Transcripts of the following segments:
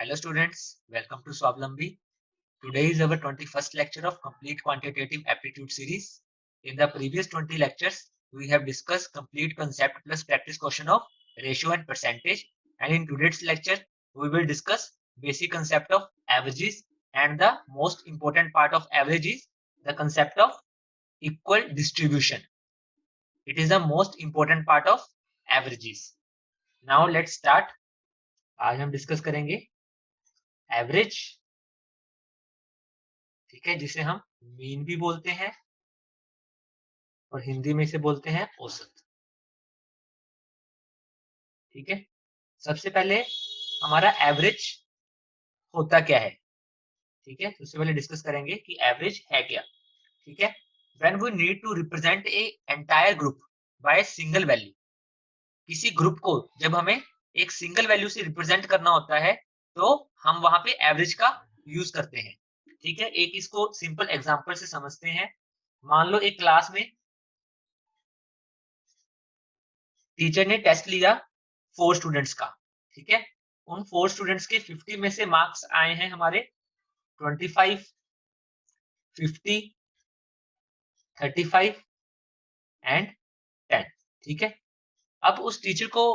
Hello students, welcome to Swablambi. Today is our 21st lecture of complete quantitative aptitude series. In the previous 20 lectures, we have discussed complete concept plus practice question of ratio and percentage. And in today's lecture, we will discuss basic concept of averages, and the most important part of average is the concept of equal distribution. It is the most important part of averages. Now let's start. आज हम discuss करेंगे average, ठीक है, जिसे हम mean भी बोलते हैं और हिंदी में इसे बोलते हैं औसत। ठीक है, सबसे पहले हमारा एवरेज होता क्या है। ठीक है, सबसे पहले डिस्कस करेंगे कि एवरेज है क्या। ठीक है, when we need to represent a entire group by single value, किसी ग्रुप को जब हमें एक सिंगल वैल्यू से रिप्रेजेंट करना होता है तो हम वहां पे एवरेज का यूज करते हैं। ठीक है, एक इसको सिंपल एग्जांपल से समझते हैं। मान लो एक क्लास में टीचर ने टेस्ट लिया 4 स्टूडेंट्स का। ठीक है, उन 4 स्टूडेंट्स के 50 में से मार्क्स आए हैं हमारे 25, 50, 35 एंड 10। ठीक है, अब उस टीचर को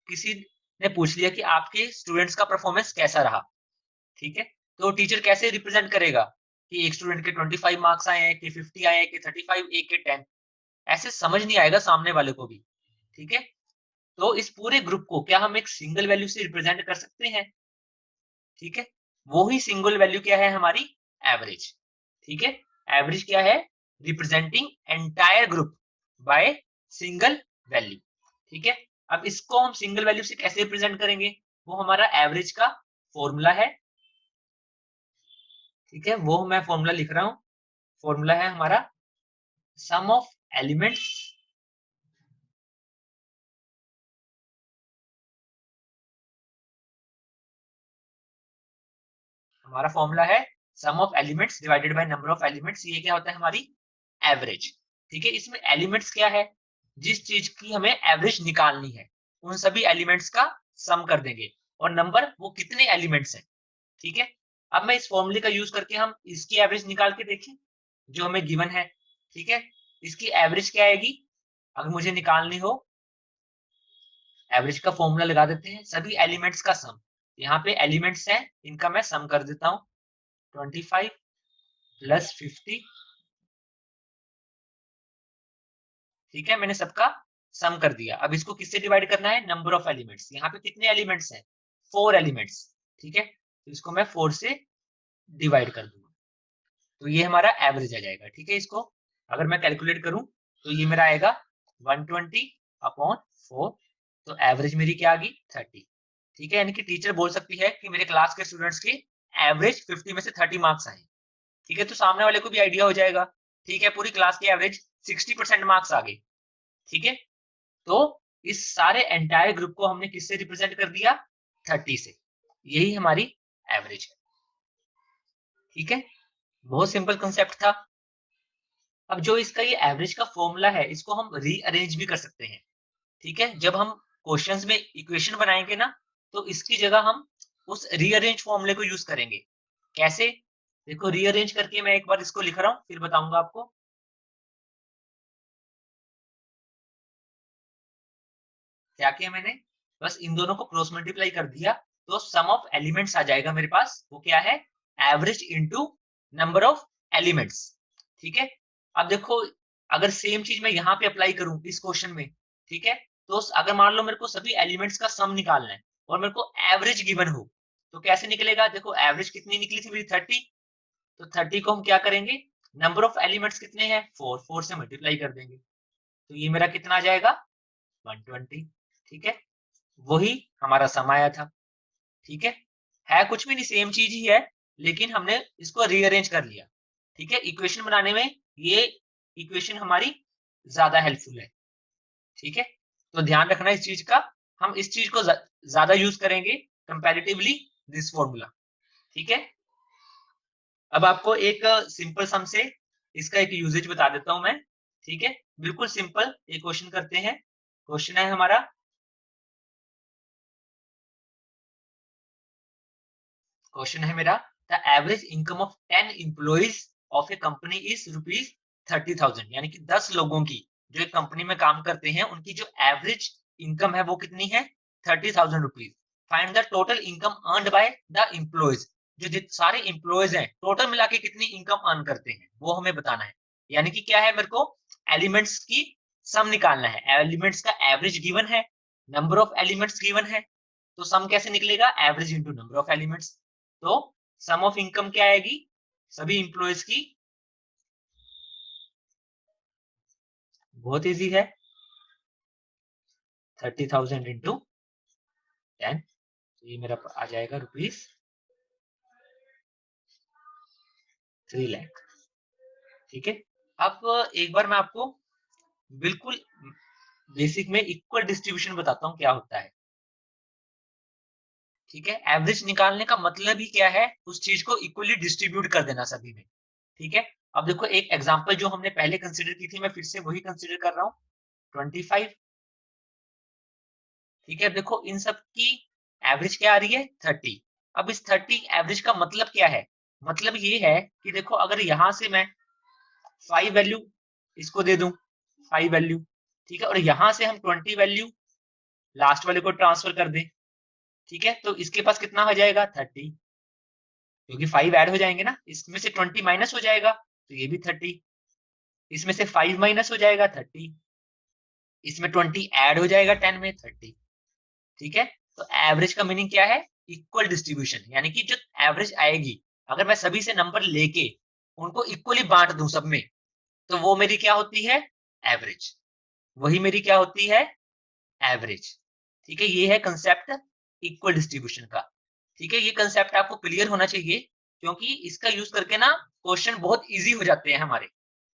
किसी ने पूछ लिया कि आपके स्टूडेंट्स का परफॉर्मेंस कैसा रहा। ठीक है, तो टीचर कैसे रिप्रेजेंट करेगा कि एक स्टूडेंट के 25 मार्क्स आए हैं, कि 50 आए हैं, कि 35, एक के 10। ऐसे समझ नहीं आएगा सामने वाले को भी। ठीक है, तो इस पूरे ग्रुप को क्या हम एक सिंगल वैल्यू से रिप्रेजेंट कर सकते हैं। ठीक है, वो ही सिंगल वैल्यू क्या है हमारी, एवरेज। ठीक है, एवरेज क्या है, representing entire group by single value. ठीक है, अब इसको हम सिंगल वैल्यू से कैसे रिप्रेजेंट करेंगे, वो हमारा एवरेज का फॉर्मूला है। ठीक है, वो मैं फॉर्मूला लिख रहा हूं। फॉर्मूला है हमारा सम ऑफ एलिमेंट्स हमारा फॉर्मूला है sum of elements divided by number of elements. ये क्या होता है, हमारी एवरेज। ठीक है, इसमें एलिमेंट्स क्या है, जिस चीज की हमें एवरेज निकालनी है उन सभी एलिमेंट्स का सम कर देंगे, और नंबर वो कितने एलिमेंट्स हैं। ठीक है, अब मैं इस फॉर्मूले का यूज करके हम इसकी एवरेज निकाल के देखें जो हमें गिवन है। ठीक है, इसकी एवरेज क्या आएगी अगर मुझे निकालनी हो। एवरेज का फॉर्मूला लगा देते हैं, सभी एलिमेंट्स का सम। यहाँ पे एलिमेंट्स हैं, इनका मैं सम कर देता हूँ। 25 प्लस 50। ठीक है, मैंने सबका सम कर दिया। अब इसको किससे डिवाइड करना है, नंबर ऑफ एलिमेंट्स। यहाँ पे कितने एलिमेंट्स हैं, 4 एलिमेंट्स। ठीक है, तो इसको मैं 4 से डिवाइड कर दूंगा, तो ये हमारा एवरेज आ जाएगा। ठीक है, इसको अगर मैं कैलकुलेट करूं तो ये मेरा आएगा 120 अपॉन 4। तो एवरेज मेरी क्या आ गई, 30। ठीक है, यानी कि टीचर बोल सकती है कि मेरे क्लास के स्टूडेंट्स की एवरेज 50 में से 30 मार्क्स आए। ठीक है, तो सामने वाले को भी आइडिया हो जाएगा। ठीक है, पूरी क्लास की एवरेज 60% मार्क्स आ गई। ठीक है, तो इस सारे एंटायर ग्रुप को हमने किससे रिप्रेजेंट कर दिया, 30 से। यही हमारी एवरेज है। ठीक है, बहुत सिंपल कंसेप्ट था। अब जो इसका ये एवरेज का फॉर्मूला है इसको हम रीअरेंज भी कर सकते हैं। ठीक है, जब हम क्वेश्चंस में इक्वेशन बनाएंगे ना तो इसकी जगह हम उस रीअरेंज फॉर्मूले को यूज करेंगे। कैसे, देखो रीअरेंज करके मैं एक बार इसको लिख रहा हूं फिर बताऊंगा आपको। क्या किया मैंने, बस इन दोनों को क्रॉस मल्टीप्लाई कर दिया तो सम ऑफ एलिमेंट्स आ जाएगा मेरे पास। वो क्या है, average into number of elements. ठीक है, अब देखो अगर सेम चीज मैं यहाँ पे अप्लाई करूं इस क्वेश्चन में। ठीक है, तो अगर मान लो मेरे को सभी एलिमेंट्स का सम निकालना है और मेरे को एवरेज गिवन हो तो कैसे निकलेगा। देखो एवरेज कितनी निकली थी मेरी, 30। तो 30 को हम क्या करेंगे, नंबर ऑफ एलिमेंट्स कितने हैं, 4, 4 से मल्टीप्लाई कर देंगे तो ये मेरा कितना आ जाएगा, 120। ठीक है, वही हमारा सम आया था। ठीक है कुछ भी नहीं, सेम चीज ही है, लेकिन हमने इसको रीअरेंज कर लिया। ठीक है, इक्वेशन बनाने में ये इक्वेशन हमारी ज्यादा हेल्पफुल है। ठीक है, तो ध्यान रखना इस चीज का, हम इस चीज को ज्यादा यूज करेंगे कंपैरेटिवली दिस फॉर्मूला। ठीक है, अब आपको एक सिंपल सम से इसका एक यूजेज बता देता हूं मैं। ठीक है, बिल्कुल सिंपल एक क्वेश्चन करते हैं। क्वेश्चन है हमारा, क्वेश्चन है मेरा, the average income of 10 employees of A company is ₹30,000, यानी कि 10 लोगों की जो एक कंपनी में काम करते हैं उनकी जो एवरेज इनकम है वो कितनी है, ₹30,000। Find the total income earned by the employees, जो सारे एम्प्लॉइज हैं टोटल मिला के कितनी इनकम अर्न करते हैं वो हमें बताना है। यानी कि क्या है, मेरे को एलिमेंट्स की सम निकालना है। एलिमेंट्स का एवरेज गिवन है, नंबर ऑफ एलिमेंट्स गिवन है, तो सम कैसे निकलेगा, average into number of elements. तो सम ऑफ इनकम क्या आएगी, सभी इंप्लॉइज की, बहुत इजी है, 30,000 इंटू 10, तो ये मेरा आ जाएगा ₹3 लाख। ठीक है, अब एक बार मैं आपको बिल्कुल बेसिक में इक्वल डिस्ट्रीब्यूशन बताता हूं क्या होता है। ठीक है, एवरेज निकालने का मतलब ही क्या है, उस चीज को इक्वली डिस्ट्रीब्यूट कर देना सभी में। ठीक है, अब देखो एक एग्जांपल जो हमने पहले कंसीडर की थी, मैं फिर से वही कंसीडर कर रहा हूँ, 25। ठीक है, देखो इन सब की एवरेज क्या आ रही है, 30। अब इस 30 एवरेज का मतलब क्या है, मतलब ये है कि देखो अगर यहां से मैं 5 वैल्यू इसको दे दूं, 5 वैल्यू, ठीक है, और यहां से हम 20 वैल्यू लास्ट वाले को ट्रांसफर कर दें, ठीक है, तो इसके पास कितना हो जाएगा, 30, क्योंकि 5 ऐड हो जाएंगे ना, इसमें से 20 माइनस हो जाएगा तो ये भी 30, इसमें से 5 माइनस हो जाएगा 30, इसमें 20 ऐड हो जाएगा 10 में 30। ठीक है, तो एवरेज का मीनिंग क्या है, इक्वल डिस्ट्रीब्यूशन, यानी कि जो एवरेज आएगी अगर मैं सभी से नंबर लेके उनको इक्वली बांट दूं सब में, तो वो मेरी क्या होती है, एवरेज, वही मेरी क्या होती है, एवरेज। ठीक है, ये है कंसेप्ट इक्वल डिस्ट्रीब्यूशन का। ठीक है, ये कंसेप्ट आपको क्लियर होना चाहिए, क्योंकि इसका यूज करके ना क्वेश्चन बहुत इजी हो जाते हैं हमारे,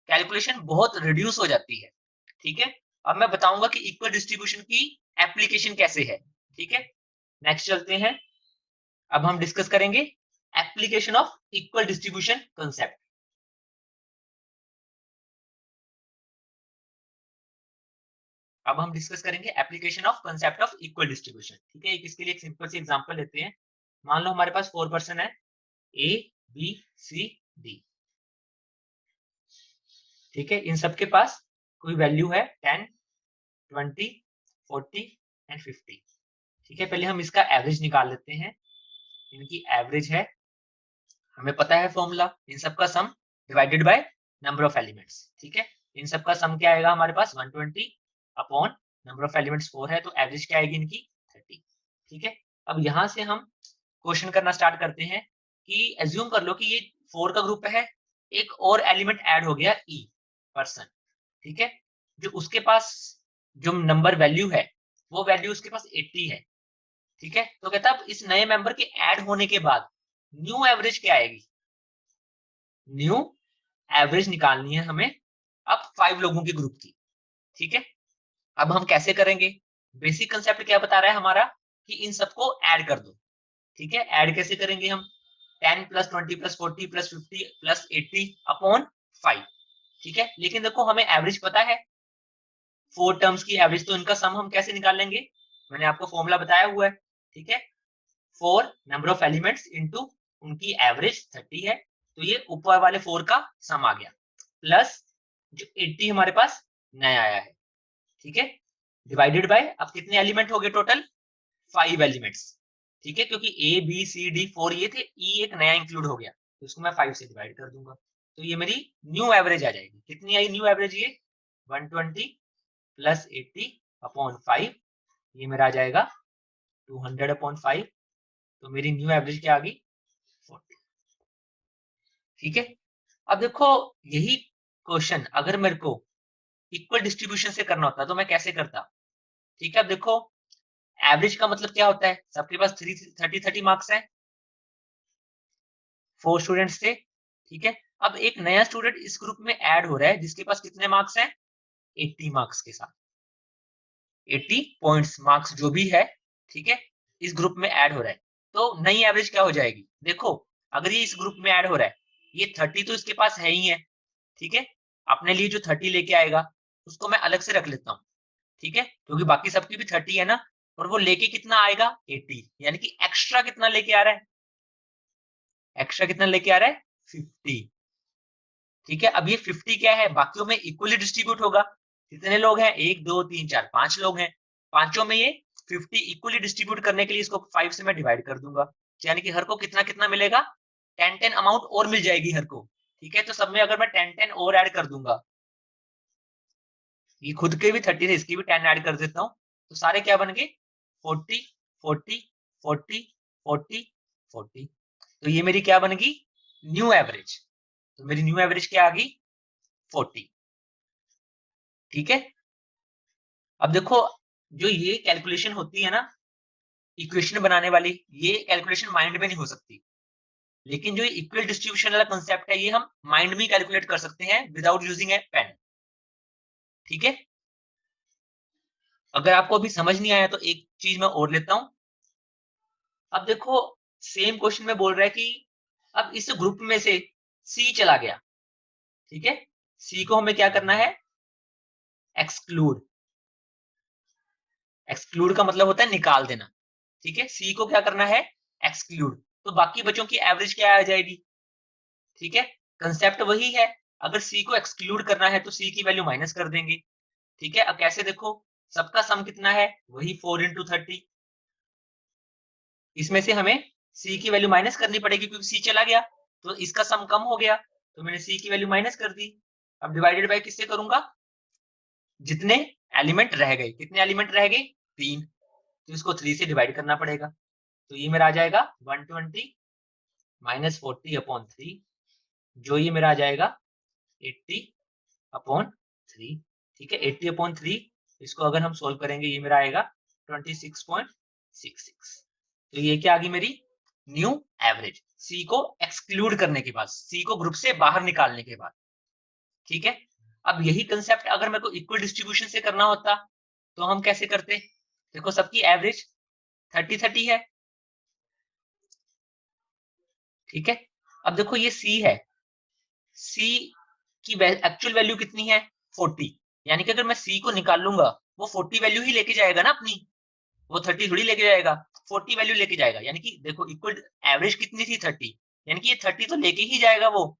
कैलकुलेशन बहुत रिड्यूस हो जाती है। ठीक है, अब मैं बताऊंगा कि इक्वल डिस्ट्रीब्यूशन की एप्लीकेशन कैसे है। ठीक है, नेक्स्ट चलते हैं, अब हम डिस्कस करेंगे application of equal distribution concept. अब हम डिस्कस करेंगे application of concept of equal distribution. ठीक है, इसके लिए एक सिंपल सी एग्जांपल लेते हैं। मान लो हमारे पास 4 पर्सन है, ए बी सी डी। ठीक है, इन सबके पास कोई वैल्यू है 10, 20, 40 एंड 50। ठीक है, पहले हम इसका एवरेज निकाल लेते हैं। इनकी एवरेज है, हमें पता है फॉर्मूला, इन सबका सम divided by number of elements. ठीक है, इन सबका सम क्या आएगा हमारे पास, 120 अपॉन नंबर ऑफ एलिमेंट्स 4 है, तो एवरेज क्या आएगी इनकी, 30। ठीक है, अब यहां से हम क्वेश्चन करना स्टार्ट करते हैं कि एज्यूम कर लो कि ये 4 का ग्रुप है, एक और एलिमेंट ऐड हो गया ई पर्सन। ठीक है, जो उसके पास जो नंबर वैल्यू है वो वैल्यू उसके पास 80 है। ठीक है, तो कहता है अब इस नए मेंबर के ऐड होने के बाद न्यू एवरेज क्या आएगी, न्यू एवरेज निकालनी है हमें अब 5 लोगों के ग्रुप की। ठीक है, अब हम कैसे करेंगे, बेसिक कंसेप्ट क्या बता रहा है हमारा, कि इन सबको ऐड कर दो। ठीक है, ऐड कैसे करेंगे हम, 10 plus 20 plus 40 plus 50 plus 80 upon 5। ठीक है, लेकिन देखो हमें एवरेज पता है, 4 टर्म्स की एवरेज, तो इनका सम हम कैसे निकाल लेंगे, मैंने आपको फॉर्मूला बताया हुआ है। ठीक है, 4 नंबर ऑफ एलिमेंट्स इंटू उनकी एवरेज 30 है, तो ये ऊपर वाले 4 का सम आ गया, प्लस जो 80 हमारे पास नया आया है। ठीक है, डिवाइडेड बाय, अब कितने एलिमेंट हो गए टोटल, 5 एलिमेंट्स। ठीक है, क्योंकि ए बी सी डी 4 ये थे, ई एक नया इंक्लूड हो गया, तो इसको मैं 5 से डिवाइड कर दूंगा, तो ये मेरी न्यू एवरेज आ जाएगी। कितनी आई न्यू एवरेज, ये 120 प्लस 80 अपॉन 5, ये मेरा आ जाएगा 200 अपॉन 5, तो मेरी न्यू एवरेज क्या आ गई, 40। ठीक है, अब देखो यही क्वेश्चन अगर मेरे को इक्वल डिस्ट्रीब्यूशन से करना होता तो मैं कैसे करता। ठीक है, अब देखो एवरेज का मतलब क्या होता है, सबके पास 30 मार्क्स है, 4 स्टूडेंट्स थे। ठीक है, अब एक नया स्टूडेंट इस ग्रुप में ऐड हो रहा है जिसके पास कितने मार्क्स हैं, 80 मार्क्स के साथ, 80 पॉइंट्स मार्क्स जो भी है। ठीक है, इस ग्रुप में ऐड हो रहा है, तो नई एवरेज क्या हो जाएगी, देखो अगर ये इस ग्रुप में ऐड हो रहा है, ये 30 तो इसके पास है ही है। ठीक है, अपने लिए जो 30 लेके आएगा उसको मैं अलग से रख लेता हूँ। ठीक है, क्योंकि बाकी सबकी भी 30 है ना, और वो लेके कितना आएगा, 80, यानी कि एक्स्ट्रा कितना लेके आ रहा है, एक्स्ट्रा कितना लेके आ रहा है 50। ठीक है, अब ये 50 क्या है, बाकियों में इक्वली डिस्ट्रीब्यूट होगा। कितने लोग हैं, 1 2 3 4 5 लोग हैं, पांचों में ये 50 इक्वली डिस्ट्रीब्यूट करने के लिए इसको 5 से मैं डिवाइड कर दूंगा, यानी कि हर को कितना कितना मिलेगा, 10 अमाउंट और मिल जाएगी हर को। ठीक है, तो सब में अगर मैं 10 और ऐड कर दूंगा, ये खुद के भी 30 थे, इसकी भी 10 ऐड कर देता हूँ, तो सारे क्या बन गए 40 40 40 40 40। तो ये मेरी क्या बन गई, न्यू एवरेज। तो मेरी न्यू एवरेज क्या आ गई 40। ठीक है, अब देखो जो ये कैलकुलेशन होती है ना इक्वेशन बनाने वाली, ये कैलकुलेशन माइंड में नहीं हो सकती, लेकिन जो इक्वल डिस्ट्रीब्यूशन वाला कंसेप्ट है ये हम माइंड में कैलकुलेट कर सकते हैं विदाउट यूजिंग ए पेन। ठीक है, अगर आपको अभी समझ नहीं आया तो एक चीज मैं और लेता हूं। अब देखो सेम क्वेश्चन में बोल रहा है कि अब इस ग्रुप में से सी चला गया। ठीक है, सी को हमें क्या करना है, एक्सक्लूड। एक्सक्लूड का मतलब होता है निकाल देना। ठीक है, सी को क्या करना है, एक्सक्लूड, तो बाकी बच्चों की एवरेज क्या आ जाएगी। ठीक है, कंसेप्ट वही है, अगर सी को एक्सक्लूड करना है तो सी की वैल्यू माइनस कर देंगे। ठीक है, अब कैसे, देखो सबका सम कितना है, वही 4 इंटू 30, इसमें से हमें सी की वैल्यू माइनस करनी पड़ेगी क्योंकि सी चला गया, तो इसका सम कम हो गया, तो मैंने सी की वैल्यू माइनस कर दी। अब डिवाइडेड बाय किससे करूंगा, जितने एलिमेंट रह गए, कितने एलिमेंट रह गए 3, तो इसको 3 से डिवाइड करना पड़ेगा, तो ये मेरा आ जाएगा 120 माइनस 40 अपॉन 3, जो ये मेरा आ जाएगा 80 अपॉन 3। ठीक है, 80 अपॉन 3, इसको अगर हम सोल्व करेंगे ये मेरा आएगा 26.66। तो ये क्या आ गई मेरी न्यू एवरेज, सी को एक्सक्लूड करने के बाद, सी को ग्रुप से बाहर निकालने के बाद। ठीक है, अब यही कंसेप्ट अगर मेरे को इक्वल डिस्ट्रीब्यूशन से करना होता तो हम कैसे करते, देखो सबकी एवरेज 30-30 है। ठीक है, अब देखो ये सी है, सी की एक्चुअल वैल्यू कितनी है 40, यानी कि अगर मैं सी को निकाल लूंगा वो 40 वैल्यू ही लेके जाएगा ना अपनी, वो 30 थोड़ी लेके जाएगा, 40 वैल्यू लेके जाएगा, यानी कि देखो इक्वल एवरेज कितनी थी 30, यानी कि ये 30 तो लेके ही जाएगा वो,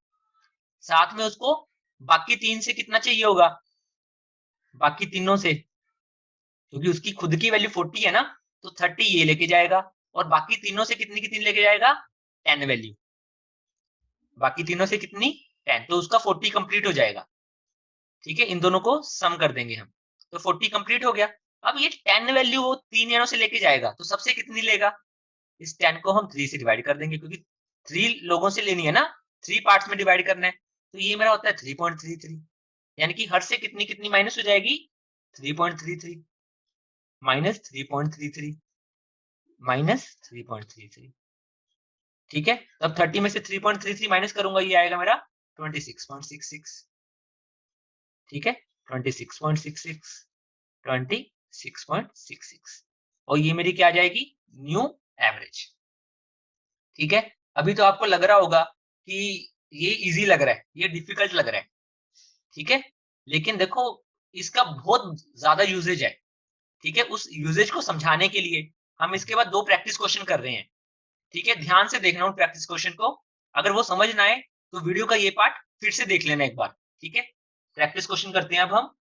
साथ में उसको बाकी 3 से कितना चाहिए होगा, बाकी तीनों से, क्योंकि उसकी खुद की वैल्यू 40 है ना, तो 30 ये लेके जाएगा, और बाकी तीनों से कितनी कितनी लेके जाएगा 10 वैल्यू, बाकी तीनों से कितनी 10, तो उसका 40 कंप्लीट हो जाएगा। ठीक है, इन दोनों को सम कर देंगे हम, तो 40 कंप्लीट हो गया। अब ये 10 वैल्यू वो 3 जनों से लेके जाएगा, तो सबसे कितनी लेगा, इस 10 को हम 3 से डिवाइड कर देंगे, क्योंकि 3 लोगों से लेनी है ना, 3 पार्ट्स में डिवाइड करना है, तो ये मेरा होता है 3.33, यानी कि हर से कितनी कितनी माइनस हो जाएगी 3.33 माइनस 3.33 माइनस 3.33। ठीक है, तब 30 में से 3.33 माइनस करूंगा, ये आएगा मेरा 26.66। ठीक है, 26.66 26.66, और ये मेरी क्या आ जाएगी न्यू एवरेज। ठीक है, अभी तो आपको लग रहा होगा कि ये इजी लग रहा है, ये डिफिकल्ट लग रहा है। ठीक है, लेकिन देखो इसका बहुत ज्यादा यूजेज है। ठीक है, उस यूजेज को समझाने के लिए हम इसके बाद 2 प्रैक्टिस क्वेश्चन कर रहे हैं। ठीक है, ध्यान से देखना उन प्रैक्टिस क्वेश्चन को, अगर वो समझ ना आए तो वीडियो का ये पार्ट फिर से देख लेना एक बार। ठीक है, प्रैक्टिस क्वेश्चन करते हैं अब हम।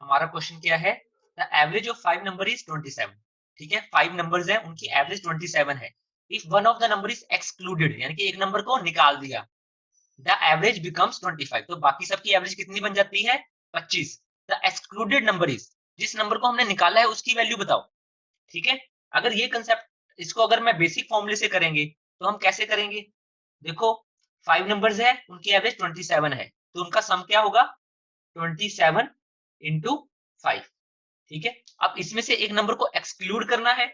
हमारा क्वेश्चन क्या है, the average of 5 number is 27। ठीक है, 5 नंबर्स हैं, उनकी एवरेज 27 है। If one of the number is excluded, यानी कि एक नंबर को निकाल दिया, द एवरेज बिकम्स 25, तो बाकी सबकी एवरेज कितनी बन जाती है 25। द एक्सक्लूडेड नंबर इज, जिस नंबर को हमने निकाला है उसकी वैल्यू बताओ। ठीक है, अगर ये कंसेप्ट इसको अगर मैं बेसिक फॉर्मूले से करेंगे तो हम कैसे करेंगे, देखो 5 नंबर्स है, उनकी एवरेज 27 है, तो उनका सम क्या होगा 27 इंटू 5। ठीक है, अब इसमें से एक नंबर को एक्सक्लूड करना है।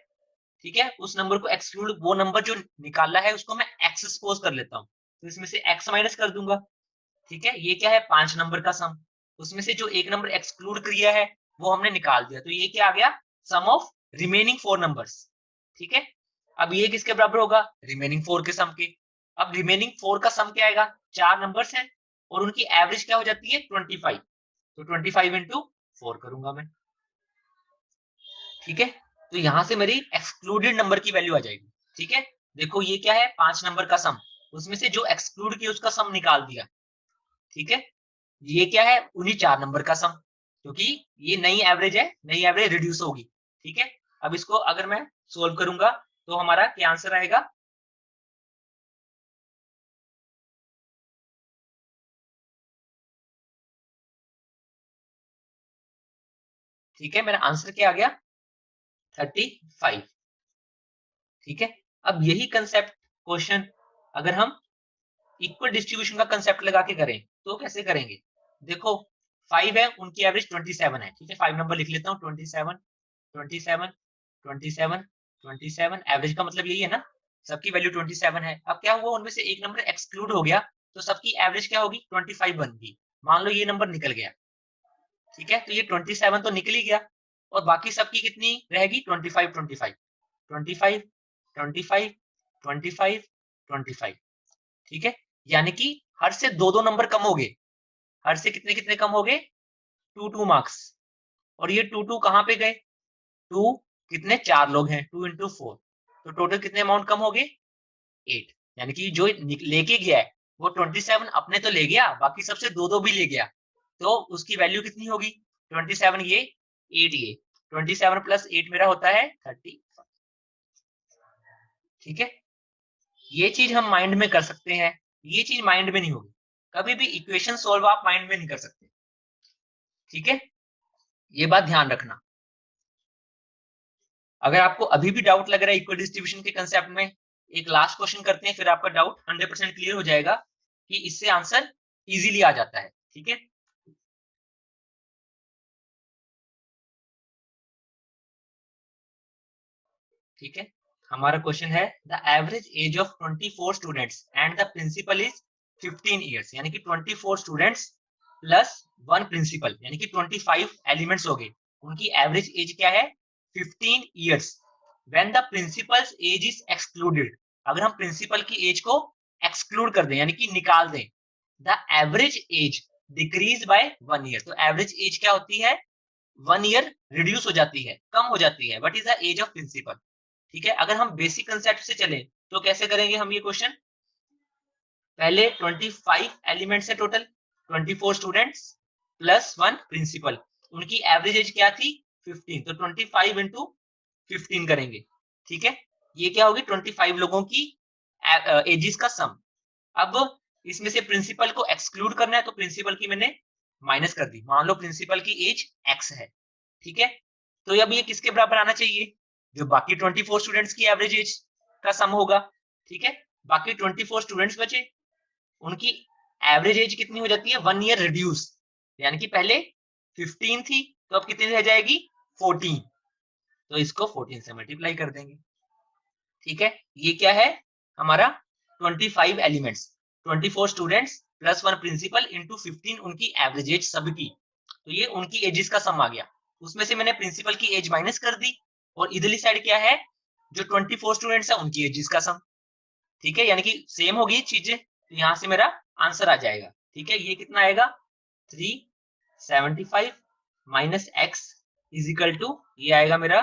ठीक है, उस नंबर को एक्सक्लूड, वो नंबर जो निकाला है उसको मैं एक्स सपोज कर लेता हूँ, तो इसमें से एक्स माइनस कर दूंगा। ठीक है, ये क्या है 5 नंबर का सम, उसमें से जो एक नंबर एक्सक्लूड किया है वो हमने निकाल दिया, तो ये क्या आ गया सम ऑफ रिमेनिंग 4 नंबर्स। ठीक है, अब ये किसके बराबर होगा रिमेनिंग 4 के सम के। अब रिमेनिंग 4 का सम क्या आएगा, 4 नंबर्स हैं और उनकी एवरेज क्या हो जाती है 25, तो 25 इंटू 4 करूंगा मैं। ठीक है, तो यहां से मेरी एक्सक्लूडेड नंबर की वैल्यू आ जाएगी। ठीक है, देखो ये क्या है, 5 नंबर का सम, उसमें से जो एक्सक्लूड किया उसका सम निकाल दिया। ठीक है, ये क्या है, उन्हीं 4 नंबर का सम, क्योंकि ये नई एवरेज है, नई एवरेज रिड्यूस होगी। ठीक है, अब इसको अगर मैं सोल्व करूंगा तो हमारा क्या आंसर आएगा, ठीक है, मेरा आंसर क्या आ गया, 35। ठीक है, अब यही कंसेप्ट क्वेश्चन अगर हम इक्वल डिस्ट्रीब्यूशन का कंसेप्ट लगा के करें तो कैसे करेंगे, देखो 5 है, उनकी एवरेज 27 है। ठीक है, 5 नंबर लिख लेता हूँ, 27 27 27 27, एवरेज का मतलब यही है ना, सबकी वैल्यू 27 है। अब क्या हुआ, उनमें से एक नंबर एक्सक्लूड हो गया, तो सबकी एवरेज क्या होगी, 25 बन गई। मान लो ये नंबर निकल गया। ठीक है, तो ये 27 तो निकल ही गया, और बाकी सबकी कितनी रहेगी, 25 25 25 25 25 25। ठीक है, यानी कि हर से दो दो नंबर कम हो गए, हर से कितने कितने कम हो गए, 2 2 मार्क्स। और ये 2 2 कहां पे गए, 2 कितने, 4 लोग हैं, 2 into 4, तो टोटल कितने अमाउंट कम हो गए, 8। यानी कि जो लेके गया है वो 27 अपने तो ले गया, बाकी सबसे दो दो भी ले गया, तो उसकी वैल्यू कितनी होगी, 27 ये, 8 ये, 27 प्लस 8 मेरा होता है 30। ठीक है, ये चीज हम माइंड में कर सकते हैं, ये चीज माइंड में नहीं होगी, कभी भी इक्वेशन सोल्व आप माइंड में नहीं कर सकते। ठीक है, ये बात ध्यान रखना। अगर आपको अभी भी डाउट लग रहा है इक्वल डिस्ट्रीब्यूशन के कंसेप्ट में, एक लास्ट क्वेश्चन करते हैं, फिर आपका डाउट 100% क्लियर हो जाएगा कि इससे आंसर इजीली आ जाता है। ठीक है, ठीक है, हमारा क्वेश्चन है, the average age of 24 students and the principal is 15 years, यानी कि 24 स्टूडेंट्स प्लस 1 प्रिंसिपल, यानी कि 25 एलिमेंट्स हो गए, उनकी एवरेज एज क्या है, 15 years. When the principal's age is excluded, अगर हम प्रिंसिपल की एज को एक्सक्लूड कर दें, यानी कि निकाल दें, the average as decrease by 1 year, तो एवरेज एज क्या होती है, 1 ईयर रिड्यूस हो जाती है, कम हो जाती है, what is the age of principal. ठीक है, अगर हम बेसिक कंसेप्ट से चले तो कैसे करेंगे हम ये क्वेश्चन, पहले 25 एलिमेंट्स है टोटल, 24 स्टूडेंट्स प्लस 1 प्रिंसिपल, उनकी एवरेज एज क्या थी, 15, तो 25 इंटू 15 करेंगे। ठीक है, ये क्या होगी, 25 लोगों की एजेस का सम। अब इसमें से प्रिंसिपल को एक्सक्लूड करना है, तो प्रिंसिपल की मैंने माइनस कर दी, मान लो प्रिंसिपल की एज x है। ठीक है, तो अब ये किसके बराबर आना चाहिए, जो बाकी 24 स्टूडेंट्स की एवरेज एज का सम होगा। ठीक है, बाकी 24 स्टूडेंट्स बचे, उनकी एवरेज एज कितनी हो जाती है, 1 ईयर रिड्यूस, यानी कि पहले 15 थी, तो अब कितनी रह जाएगी, 14, तो इसको 14 से मल्टीप्लाई कर देंगे। ठीक है, ये क्या है हमारा, 25 elements, 24 students plus 1 principal into 15 उनकी एवरेज एज सबकी, तो ये उनकी एजेस का सम आ गया, उसमें से मैंने प्रिंसिपल की एज माइनस कर दी, और इधरली साइड क्या है, जो 24 स्टूडेंट्स है उनकी एजेस का सम। ठीक है, यानी कि सेम होगी चीजें, तो यहां से मेरा आंसर आ जाएगा। ठीक है, ये कितना आएगा, 375 minus x is equal to, ये आएगा मेरा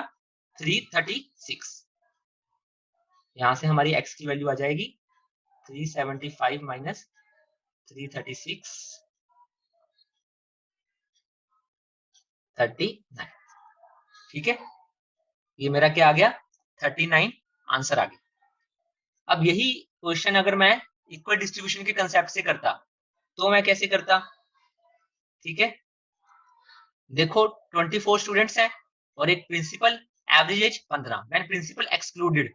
336। यहां से हमारी x की वैल्यू आ जाएगी 375 माइनस 336 39। ठीक है, ये मेरा क्या आ गया, 39 आंसर आ गया। अब यही क्वेश्चन अगर मैं इक्वल डिस्ट्रीब्यूशन के कंसेप्ट से करता तो मैं कैसे करता। ठीक है, देखो 24 स्टूडेंट्स हैं और एक principal, average age 15, when principal excluded,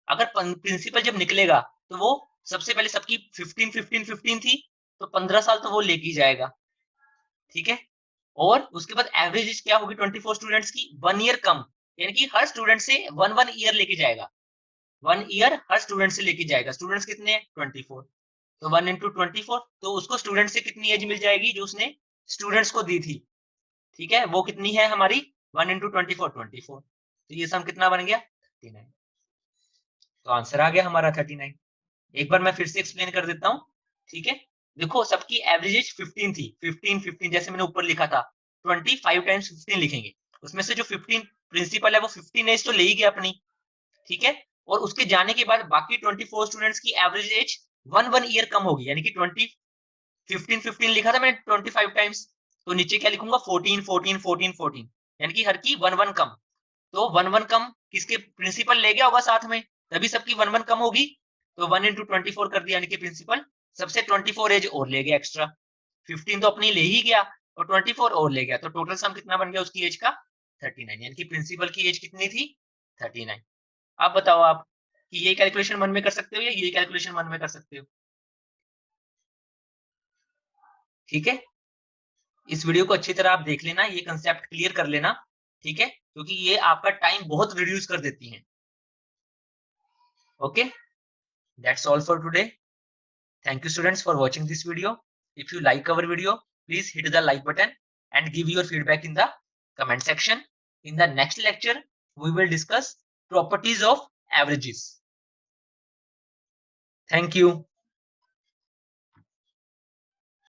अगर प्रिंसिपल जब निकलेगा तो वो सबसे पहले सबकी 15 15 15 थी, तो 15 साल तो वो लेके ही जाएगा। ठीक है, और उसके बाद एवरेज एज क्या होगी 24 स्टूडेंट्स की, 1 ईयर कम, यानी कि हर स्टूडेंट से 1 1 ईयर लेके जाएगा, 1 ईयर हर स्टूडेंट से लेके जाएगा। स्टूडेंट्स कितने हैं, 24, तो 1 into 24, तो उसको स्टूडेंट से कितनी एज मिल जाएगी जो उसने स्टूडेंट्स को दी थी। ठीक है, वो कितनी है हमारी, 1 into 24 24, तो ये सम कितना बन गया, 39, तो आंसर आ गया हमारा 39। एक बार मैं फिर से एक्सप्लेन कर देता हूँ। ठीक है, देखो सबकी एवरेज 15 थी, 15 15 जैसे मैंने ऊपर लिखा था, 25 टाइम्स 15 लिखेंगे, उसमें से जो 15 प्रिंसिपल है वो 15 एज तो ले ही गया अपनी, ठीक है, और उसके जाने के बाद बाकी 24 स्टूडेंट्स की एवरेज एज 1 ईयर कम होगी, यानी कि 15 लिखा था मैंने 25 टाइम्स, तो नीचे क्या लिखूंगा 14 14 14 14, यानी कि हर की 1 कम। तो 1 कम किसके प्रिंसिपल ले गया होगा साथ में, तभी सबकी 1 कम होगी, तो 1 × 24 कर दिया, यानी कि प्रिंसिपल सबसे 24 एज और ले गया एक्स्ट्रा। 15 तो अपनी ले ही गया और 24 और ले गया, तो टोटल सम कितना बन गया उसकी एज का 39, यानी कि प्रिंसिपल की एज कितनी थी 39। आप बताओ आप कि ये कैलकुलेशन मन में कर सकते हो या ये कैलकुलेशन मन में कर सकते हो? ठीक है, इस वीडियो को अच्छी तरह आप देख लेना, ये कंसेप्ट क्लियर कर लेना, ठीक है, क्योंकि ये आपका टाइम बहुत रिड्यूस कर देती है। Okay, that's all for today. Thank you students for watching this video. If you like our video, please hit the like button and give your feedback in the comment section. In the next lecture, we will discuss properties of averages. Thank you.